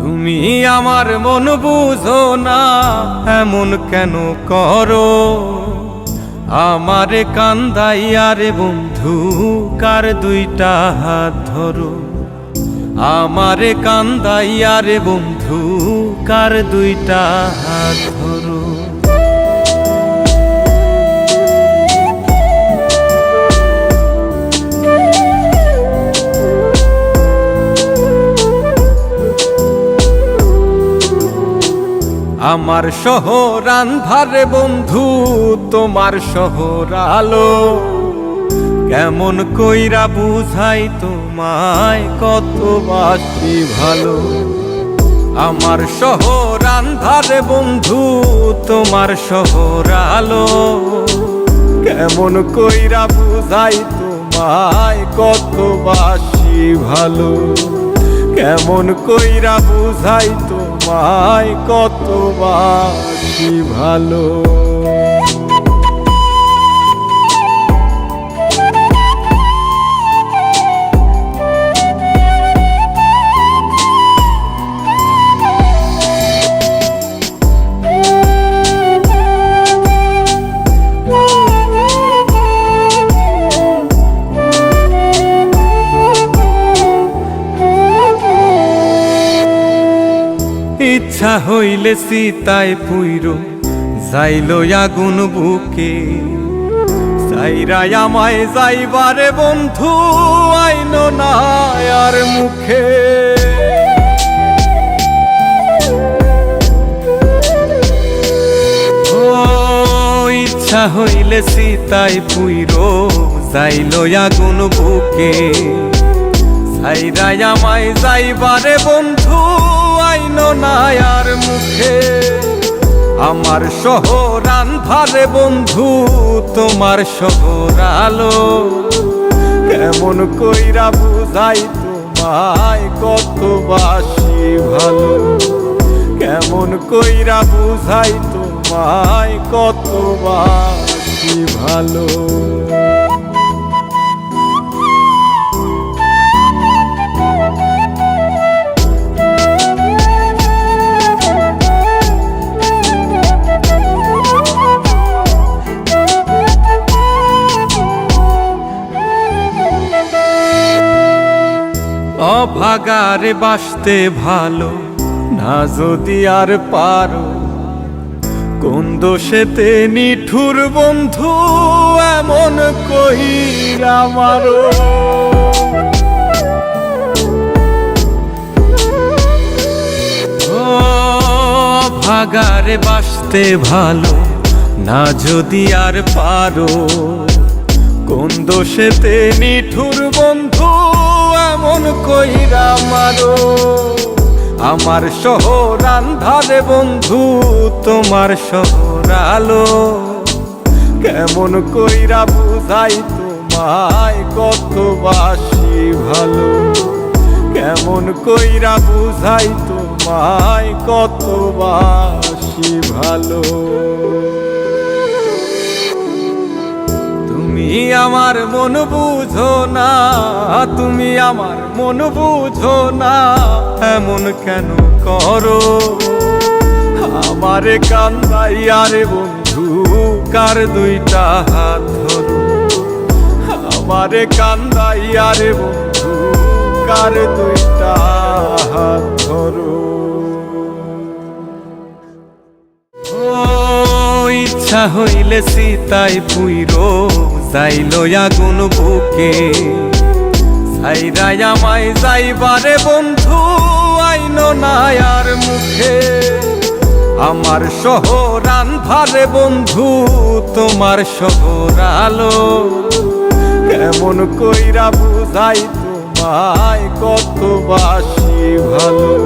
তুমি আমার মন বুঝো না, এমন কেন করো? আমারে কান্দাইয়া রে বন্ধু, কার দুইটা হাত ধরো। আমারে কান্দাইয়া রে বন্ধু, কার দুইটা হাত ধরো। আমার শহর আন্ধারে বন্ধু, তোমার শহর আলো। কেমন কইরা বুঝাই তোমায়, কত বাসি ভালো। আমার শহর আন্ধারে বন্ধু, তোমার শহর আলো। কেমন কইরা বুঝাই তোমায়, কত বাসি ভালো। কেমন কইরা বুঝাই তোমায়, কত বাসি ভালো। ইচ্ছা হইলে সীতায় পুইরো যাইল আগুন বুকে। সাইরাই আমায় যাইবারে বন্ধু, আইন না আর মুখে। ও ইচ্ছা হইলে সীতায় পুইরো যাইল আগুন বুকে। সাইরাই আমায় যাইবারে বন্ধু, আইন না আর মুখে। আমার শহর আন্ধারে বন্ধু, তোমার শহর আলো। কেমন কইরা বুঝাই তোমায়, কত বাসি ভালো। কেমন কইরা বুঝাই তোমায়, কত বাসি ভালো। অভাগারে বাসতে ভালো না যদি আর পারো। কোন দোষেতে নিঠুর বন্ধু, এমন কইরা মারো। অভাগারে বাসতে ভালো না যদি আর পারো। কোন দোষেতে নিঠুর বন্ধু, এমন কইরা মারো। আমার শহর আন্ধারে বন্ধু, তোমার শহর আলো। কেমন কইরা বুঝাই তোমায়, কত বাসি ভালো। কেমন কইরা বুঝাই তোমায়, কত বাসি ভালো। তুমি আমার মন বুঝো না, তুমি আমার মন বুঝো না, এমন কেন করো? আমারে কান্দাইয়া রে বন্ধু, কার দুইটা হাত ধরো। আমারে কান্দাইয়া রে বন্ধু, কার দুইটা হাত ধরো। ইচ্ছা হইলে সীতায় পুইরো যাইল আগুন বুকে। সাইরাই আমায় যাইবারে বন্ধু, আইন না আর মুখে। আমার শহর আন্ধারে বন্ধু, তোমার শহর আলো। কেমন কইরা বুঝাই তোমায়, কত বাসি ভালো।